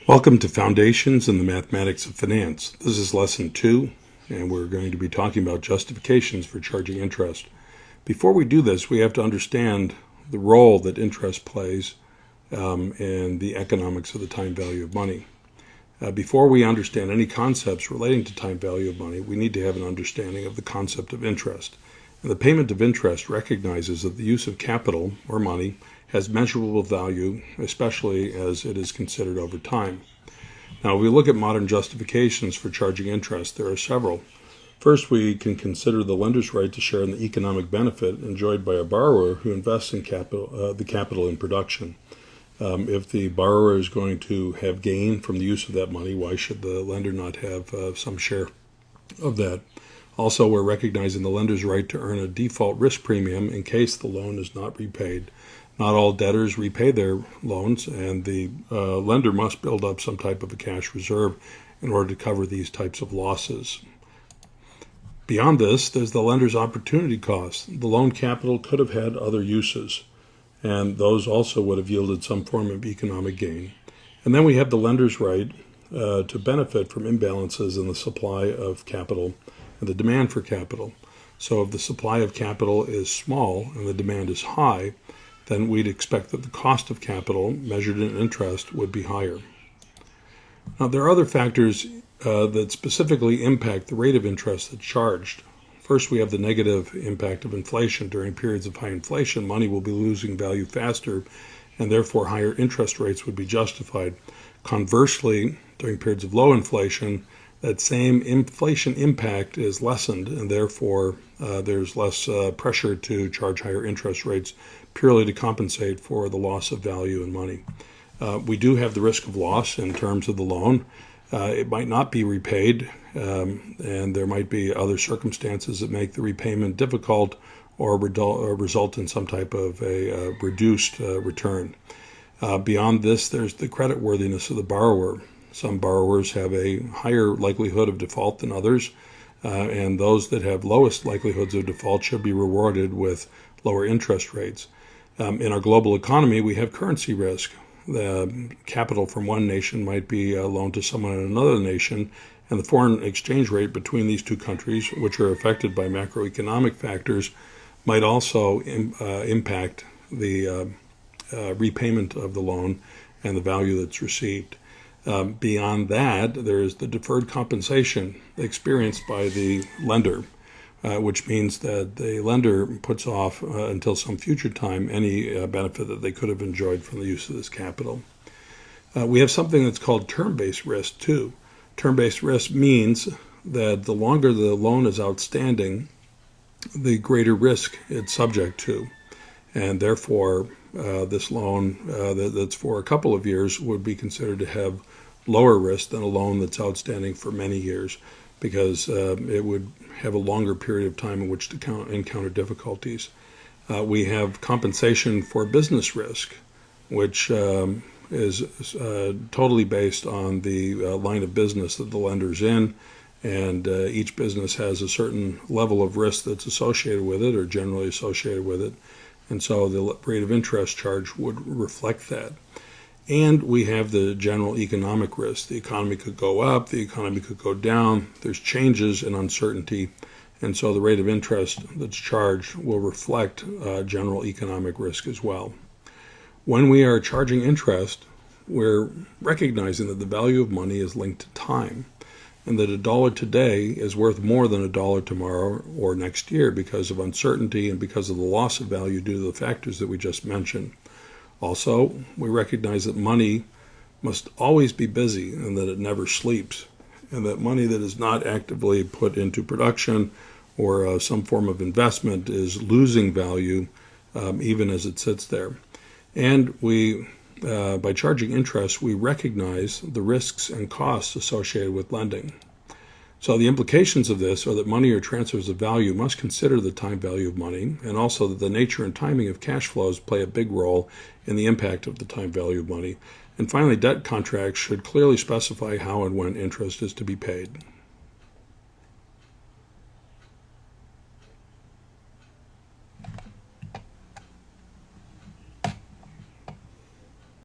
Welcome to Foundations in the Mathematics of Finance. This is Lesson 2, and we're going to be talking about justifications for charging interest. Before we do this, we have to understand the role that interest plays in the economics of the time value of money. Before we understand any concepts relating to time value of money, we need to have an understanding of the concept of interest. And the payment of interest recognizes that the use of capital, or money, has measurable value, especially as it is considered over time. Now, if we look at modern justifications for charging interest, there are several. First, we can consider the lender's right to share in the economic benefit enjoyed by a borrower who invests in the capital in production. If the borrower is going to have gain from the use of that money, why should the lender not have some share of that? Also, we're recognizing the lender's right to earn a default risk premium in case the loan is not repaid. Not all debtors repay their loans, and the lender must build up some type of a cash reserve in order to cover these types of losses. Beyond this, there's the lender's opportunity cost. The loan capital could have had other uses, and those also would have yielded some form of economic gain. And then we have the lender's right to benefit from imbalances in the supply of capital and the demand for capital. So if the supply of capital is small and the demand is high, then we'd expect that the cost of capital measured in interest would be higher. Now, there are other factors that specifically impact the rate of interest that's charged. First, we have the negative impact of inflation. During periods of high inflation, money will be losing value faster, and therefore higher interest rates would be justified. Conversely, during periods of low inflation, that same inflation impact is lessened, and therefore there's less pressure to charge higher interest rates purely to compensate for the loss of value in money. We do have the risk of loss in terms of the loan. It might not be repaid, and there might be other circumstances that make the repayment difficult or result in some type of a reduced return. Beyond this, there's the creditworthiness of the borrower. Some borrowers have a higher likelihood of default than others, and those that have lowest likelihoods of default should be rewarded with lower interest rates. In our global economy, we have currency risk. The capital from one nation might be loaned to someone in another nation, and the foreign exchange rate between these two countries, which are affected by macroeconomic factors, might also impact the repayment of the loan and the value that's received. Beyond that, there is the deferred compensation experienced by the lender, which means that the lender puts off until some future time any benefit that they could have enjoyed from the use of this capital. We have something that's called term-based risk, too. Term-based risk means that the longer the loan is outstanding, the greater risk it's subject to. And therefore, this loan that's for a couple of years would be considered to have lower risk than a loan that's outstanding for many years, because it would have a longer period of time in which to encounter difficulties. We have compensation for business risk, which is totally based on the line of business that the lender's in, and each business has a certain level of risk that's associated with it or generally associated with it. And so the rate of interest charge would reflect that. And we have the general economic risk. The economy could go up, the economy could go down. There's changes and uncertainty. And so the rate of interest that's charged will reflect general economic risk as well. When we are charging interest, we're recognizing that the value of money is linked to time, and that $1 today is worth more than $1 tomorrow or next year because of uncertainty and because of the loss of value due to the factors that we just mentioned. Also, we recognize that money must always be busy and that it never sleeps, and that money that is not actively put into production or some form of investment is losing value even as it sits there. And by charging interest, we recognize the risks and costs associated with lending. So the implications of this are that money or transfers of value must consider the time value of money, and also that the nature and timing of cash flows play a big role in the impact of the time value of money. And finally, debt contracts should clearly specify how and when interest is to be paid.